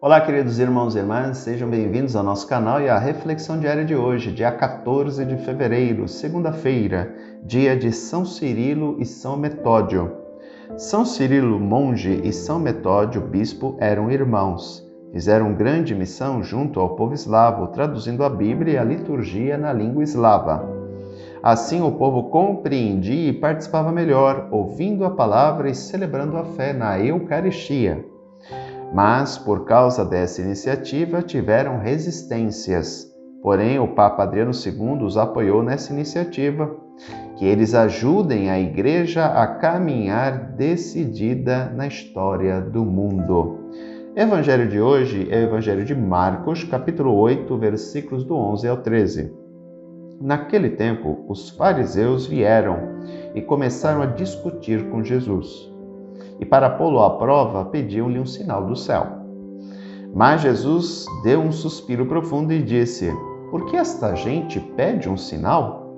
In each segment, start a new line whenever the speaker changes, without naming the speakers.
Olá, queridos irmãos e irmãs, sejam bem-vindos ao nosso canal e à reflexão diária de hoje, dia 14 de fevereiro, segunda-feira, dia de São Cirilo e São Metódio. São Cirilo, monge, e São Metódio, bispo, eram irmãos. Fizeram grande missão junto ao povo eslavo, traduzindo a Bíblia e a liturgia na língua eslava. Assim o povo compreendia e participava melhor, ouvindo a palavra e celebrando a fé na Eucaristia. Mas, por causa dessa iniciativa, tiveram resistências. Porém, o Papa Adriano II os apoiou nessa iniciativa, que eles ajudem a Igreja a caminhar decidida na história do mundo. O Evangelho de hoje é o Evangelho de Marcos, capítulo 8, versículos do 11 ao 13. Naquele tempo, os fariseus vieram e começaram a discutir com Jesus. E para pô-lo à prova, pediam-lhe um sinal do céu. Mas Jesus deu um suspiro profundo e disse: Por que esta gente pede um sinal?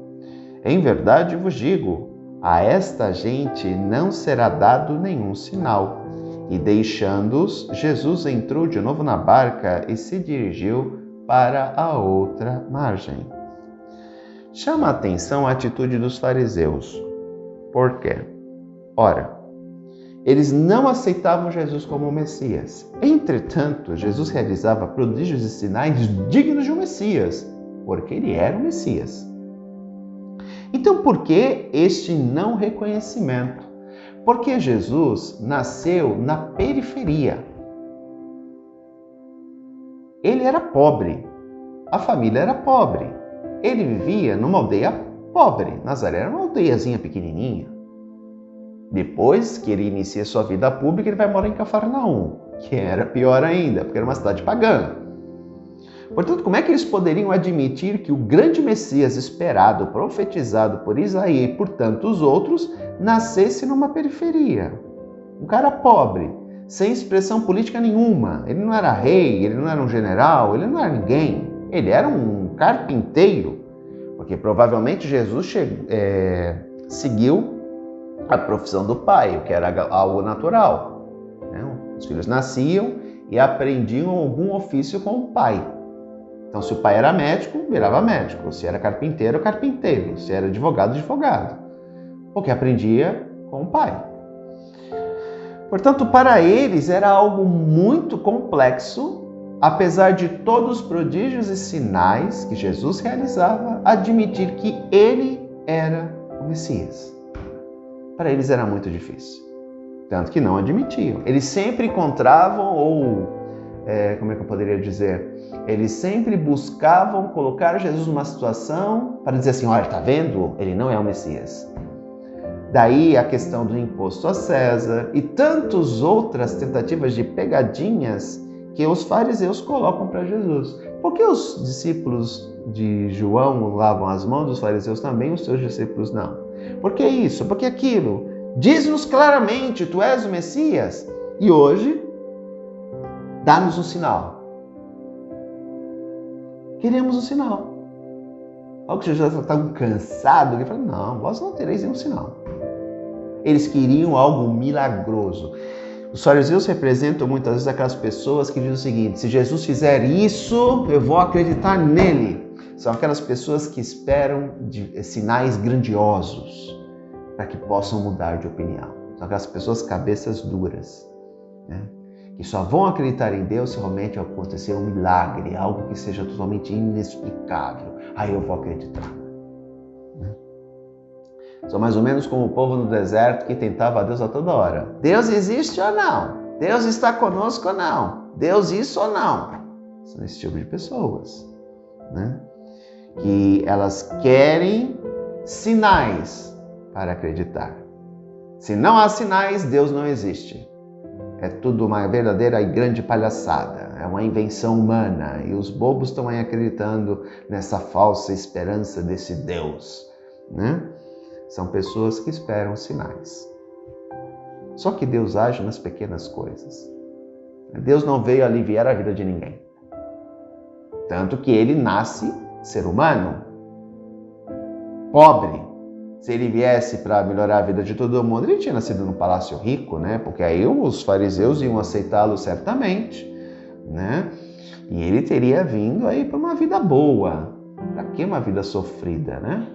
Em verdade vos digo, a esta gente não será dado nenhum sinal. E deixando-os, Jesus entrou de novo na barca e se dirigiu para a outra margem. Chama a atenção a atitude dos fariseus. Por quê? Ora, eles não aceitavam Jesus como o Messias. Entretanto, Jesus realizava prodígios e sinais dignos de um Messias, porque ele era o Messias. Então, por que este não reconhecimento? Porque Jesus nasceu na periferia. Ele era pobre, a família era pobre. Ele vivia numa aldeia pobre. Nazaré era uma aldeiazinha pequenininha. Depois que ele inicia sua vida pública, ele vai morar em Cafarnaum, que era pior ainda, porque era uma cidade pagã. Portanto, como é que eles poderiam admitir que o grande Messias esperado, profetizado por Isaías e por tantos outros, nascesse numa periferia? Um cara pobre, sem expressão política nenhuma. Ele não era rei, ele não era um general, ele não era ninguém. Ele era um carpinteiro, porque provavelmente Jesus seguiu a profissão do pai, o que era algo natural. Os filhos nasciam e aprendiam algum ofício com o pai. Então, se o pai era médico, virava médico. Se era carpinteiro, carpinteiro. Se era advogado, advogado. Porque aprendia com o pai. Portanto, para eles era algo muito complexo, apesar de todos os prodígios e sinais que Jesus realizava, admitir que ele era o Messias. Para eles era muito difícil, tanto que não admitiam. Eles sempre encontravam, como é que eu poderia dizer? Eles sempre buscavam colocar Jesus numa situação para dizer assim, olha, está vendo? Ele não é o Messias. Daí a questão do imposto a César e tantas outras tentativas de pegadinhas que os fariseus colocam para Jesus. Por que os discípulos de João lavam as mãos dos fariseus também, os seus discípulos não? Por que isso? Por que aquilo? Diz-nos claramente, tu és o Messias. E hoje, dá-nos um sinal. Queremos um sinal. Algo que Jesus está tão cansado, ele fala, não, vós não tereis nenhum sinal. Eles queriam algo milagroso. Os fariseus representam muitas vezes aquelas pessoas que dizem o seguinte, se Jesus fizer isso, eu vou acreditar nele. São aquelas pessoas que esperam sinais grandiosos para que possam mudar de opinião. São aquelas pessoas cabeças duras, que só vão acreditar em Deus se realmente acontecer um milagre, algo que seja totalmente inexplicável. Aí eu vou acreditar. São mais ou menos como o povo no deserto que tentava a Deus a toda hora. Deus existe ou não? Deus está conosco ou não? Deus isso ou não? São esse tipo de pessoas, que elas querem sinais para acreditar. Se não há sinais, Deus não existe. É tudo uma verdadeira e grande palhaçada. É uma invenção humana. E os bobos estão aí acreditando nessa falsa esperança desse Deus. São pessoas que esperam sinais. Só que Deus age nas pequenas coisas. Deus não veio aliviar a vida de ninguém. Tanto que ele nasce ser humano, pobre. Se ele viesse para melhorar a vida de todo mundo, ele tinha nascido num palácio rico, Porque aí os fariseus iam aceitá-lo certamente. né? E ele teria vindo aí para uma vida boa. Para que uma vida sofrida, né?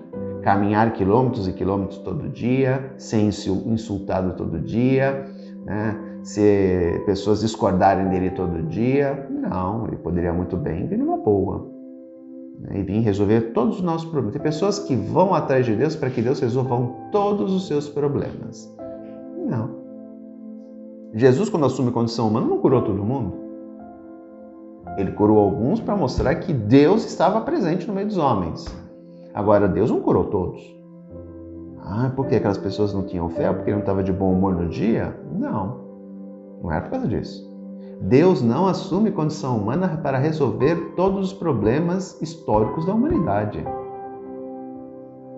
Caminhar quilômetros e quilômetros todo dia, ser insultado todo dia, né? Se pessoas discordarem dele todo dia. Não, ele poderia muito bem vir numa boa, né? E vir resolver todos os nossos problemas. Tem pessoas que vão atrás de Deus para que Deus resolva todos os seus problemas. Não. Jesus, quando assume condição humana, não curou todo mundo. Ele curou alguns para mostrar que Deus estava presente no meio dos homens. Agora, Deus não curou todos. Por que aquelas pessoas não tinham fé? Porque ele não estava de bom humor no dia? Não. Não era por causa disso. Deus não assume condição humana para resolver todos os problemas históricos da humanidade.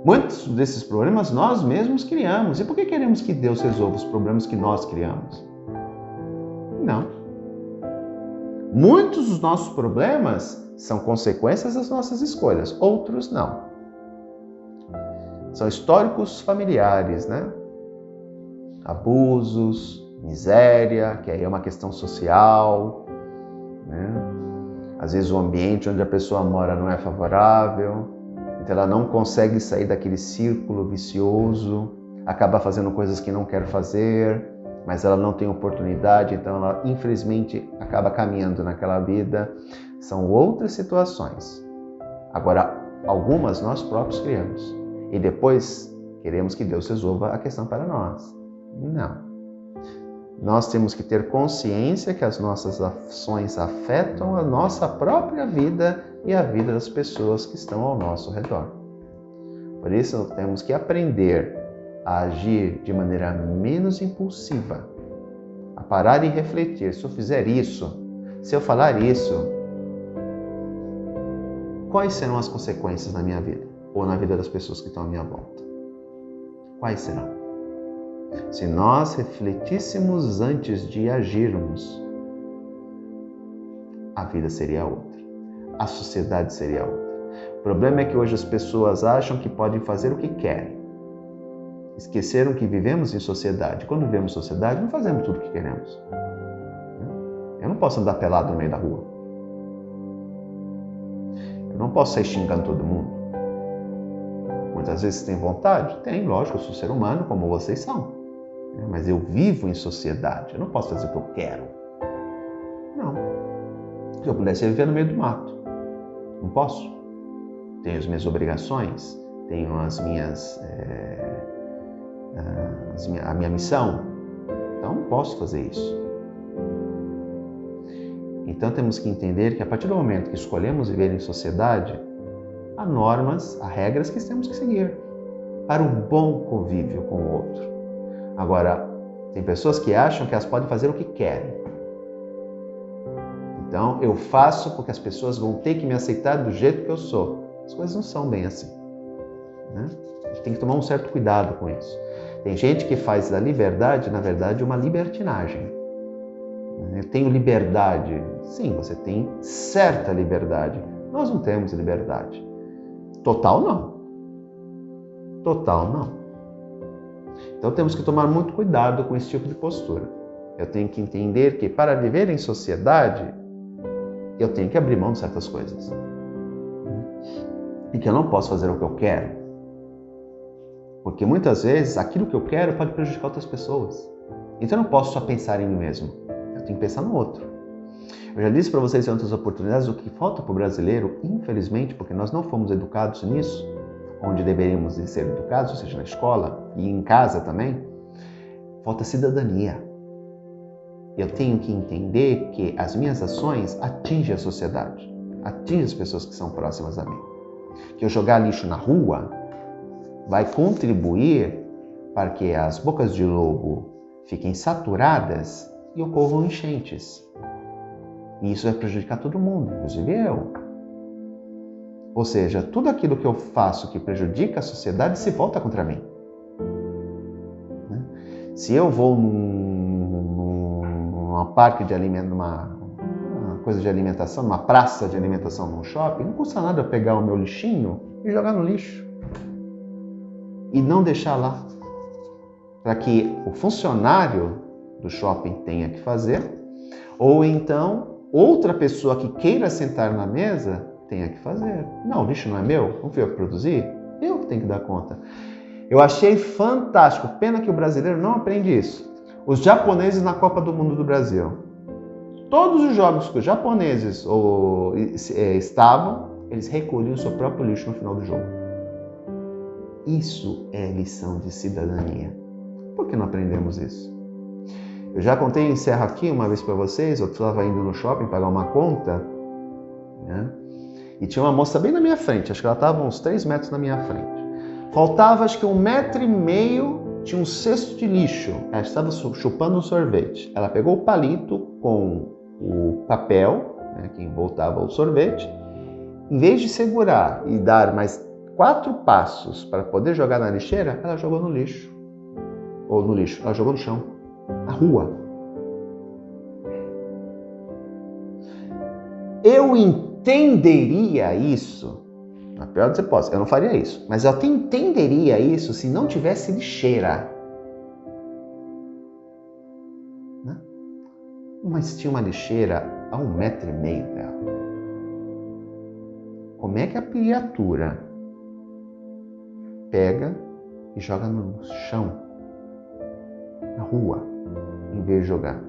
Muitos desses problemas nós mesmos criamos. E por que queremos que Deus resolva os problemas que nós criamos? Não. Muitos dos nossos problemas são consequências das nossas escolhas, outros não. São históricos familiares, né? Abusos, miséria, que aí é uma questão social, né? Às vezes o ambiente onde a pessoa mora não é favorável, então ela não consegue sair daquele círculo vicioso, acaba fazendo coisas que não quer fazer, mas ela não tem oportunidade, então ela infelizmente acaba caminhando naquela vida. São outras situações. Agora, algumas nós próprios criamos e depois queremos que Deus resolva a questão para nós. Não. Nós temos que ter consciência que as nossas ações afetam a nossa própria vida e a vida das pessoas que estão ao nosso redor. Por isso, temos que aprender a agir de maneira menos impulsiva, a parar e refletir. Se eu fizer isso, se eu falar isso, quais serão as consequências na minha vida ou na vida das pessoas que estão à minha volta? Quais serão? Se nós refletíssemos antes de agirmos, a vida seria outra, a sociedade seria outra. O problema é que hoje as pessoas acham que podem fazer o que querem. Esqueceram que vivemos em sociedade. Quando vivemos em sociedade, não fazemos tudo o que queremos. Eu não posso andar pelado no meio da rua. Eu não posso sair xingando todo mundo. Muitas vezes tem vontade? Tem, lógico, eu sou ser humano como vocês são. Mas eu vivo em sociedade. Eu não posso fazer o que eu quero. Não. Se eu pudesse viver no meio do mato. Não posso. Tenho as minhas obrigações, tenho a minha missão. Então não posso fazer isso. Então temos que entender que a partir do momento que escolhemos viver em sociedade, há normas, há regras que temos que seguir para um bom convívio com o outro. Agora, tem pessoas que acham que elas podem fazer o que querem. Então eu faço porque as pessoas vão ter que me aceitar do jeito que eu sou. As coisas não são bem assim, né? A gente tem que tomar um certo cuidado com isso. Tem gente que faz da liberdade, na verdade, uma libertinagem. Eu tenho liberdade. Sim, você tem certa liberdade. Nós não temos liberdade. Total não. Total não. Então temos que tomar muito cuidado com esse tipo de postura. Eu tenho que entender que para viver em sociedade, eu tenho que abrir mão de certas coisas. E que eu não posso fazer o que eu quero. Porque muitas vezes aquilo que eu quero pode prejudicar outras pessoas. Então eu não posso só pensar em mim mesmo. Eu tenho que pensar no outro. Eu já disse para vocês em outras oportunidades o que falta para o brasileiro, infelizmente, porque nós não fomos educados nisso, onde deveríamos ser educados, ou seja, na escola e em casa também, falta cidadania. Eu tenho que entender que as minhas ações atingem a sociedade, atingem as pessoas que são próximas a mim. Que eu jogar lixo na rua vai contribuir para que as bocas de lobo fiquem saturadas e ocorram enchentes. E isso vai prejudicar todo mundo, inclusive eu. Ou seja, tudo aquilo que eu faço que prejudica a sociedade se volta contra mim. Se eu vou numa parque de alimentação, numa coisa de alimentação, numa praça de alimentação, num shopping, não custa nada pegar o meu lixinho e jogar no lixo. E não deixar lá. Para que o funcionário do shopping tenha que fazer, ou então outra pessoa que queira sentar na mesa tenha que fazer. Não, o lixo não é meu, não fui eu que produzi, eu que tenho que dar conta. Eu achei fantástico, pena que o brasileiro não aprende isso. Os japoneses na Copa do Mundo do Brasil. Todos os jogos que os japoneses estavam, eles recolhiam o seu próprio lixo no final do jogo. Isso é lição de cidadania. Por que não aprendemos isso? Eu já contei, encerro aqui uma vez para vocês, eu estava indo no shopping pagar uma conta, né? E tinha uma moça bem na minha frente, acho que ela estava uns 3 metros na minha frente. Faltava acho que 1,5 metro, tinha um cesto de lixo, ela estava chupando um sorvete. Ela pegou o palito com o papel, né, que envoltava o sorvete, em vez de segurar e dar mais 4 passos para poder jogar na lixeira, ela jogou no lixo. Ou no lixo, ela jogou no chão, na rua. Eu entenderia isso, na pior das hipóteses, eu não faria isso, mas eu até entenderia isso se não tivesse lixeira. Né? Mas tinha uma lixeira a 1,5 metro dela. Como é que a criatura pega e joga no chão, na rua, em vez de jogar?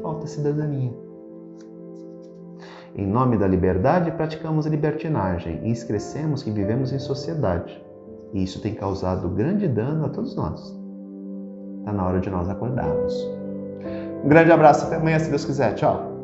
Falta cidadania. Em nome da liberdade, praticamos a libertinagem e esquecemos que vivemos em sociedade. E isso tem causado grande dano a todos nós. Está na hora de nós acordarmos. Um grande abraço, até amanhã, se Deus quiser. Tchau!